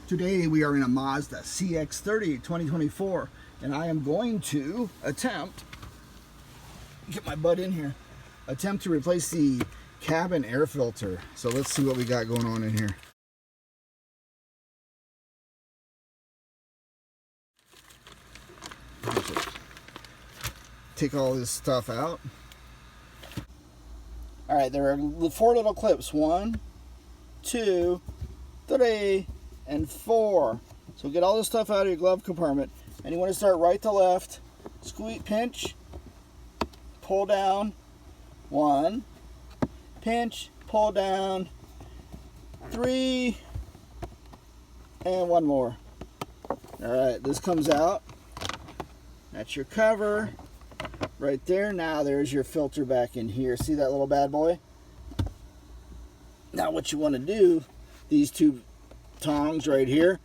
Today we are in a Mazda CX-30 2024, and I am going to attempt, get my butt in here, attempt to replace the cabin air filter. So let's see what we got going on in here. Take all this stuff out. All right, there are 4 little clips. 1, 2, 3, and 4. So get all this stuff out of your glove compartment, and you want to start right to left. Squeeze, pinch, pull down. 1, pinch, pull down. 3, and 1 more. All right, this comes out. That's your cover right there. Now there's your filter back in here. See that little bad boy? Now what you want to do, these 2 tongs right here,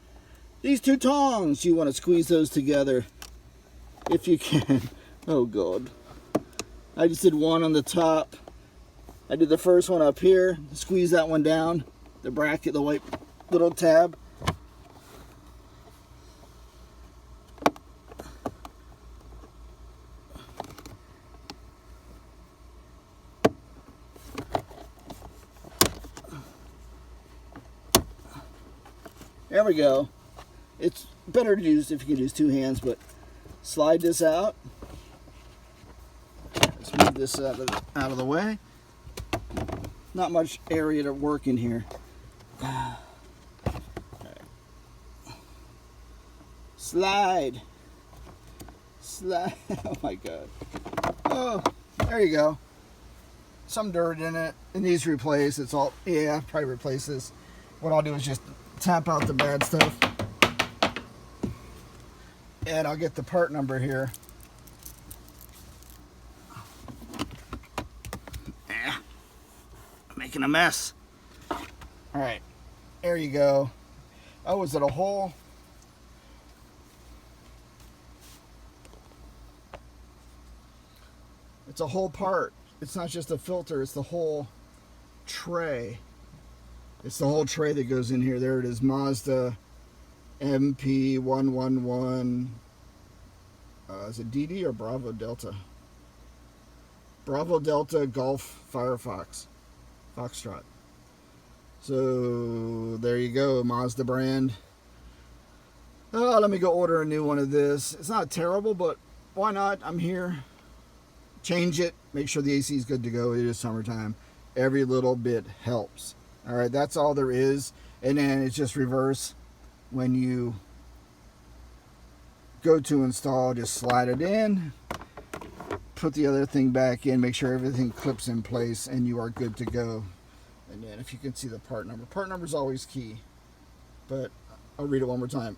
these 2 tongs, you want to squeeze those together if you can. Oh God, I just did one on the top. I did the first one up here, squeeze that one down, the bracket, the white little tab. There we go. It's better to use if you can use 2 hands, but slide this out. Let's move this out of the way. Not much area to work in here. Right. Slide. Slide. Oh my God. Oh, there you go. Some dirt in it. It needs replaced. It's all, yeah, I'll probably replace this. What I'll do is just tap out the bad stuff, and I'll get the part number here. I'm making a mess. All right, there you go. Oh, is it a hole? It's a whole part. It's not just a filter, it's the whole tray. It's the whole tray that goes in here. There it is, Mazda MP111. Is it DD or Bravo Delta? Bravo Delta Golf Firefox. Foxtrot. So there you go, Mazda brand. Oh, let me go order a new one of this. It's not terrible, but why not? I'm here. Change it. Make sure the AC is good to go. It is summertime. Every little bit helps. All right, that's all there is. And then it's just reverse. When you go to install, just slide it in, put the other thing back in, make sure everything clips in place, and you are good to go. And then if you can see the part number is always key, but I'll read it one more time.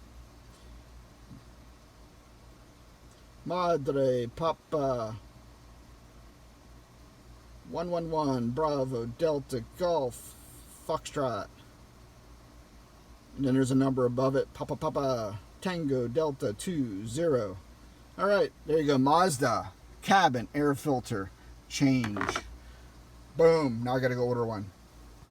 Madre Papa 111 Bravo Delta Golf Foxtrot. And then there's a number above it. Papa Papa Tango Delta 20. All right, there you go. Mazda cabin air filter change. Boom. Now I got to go order one.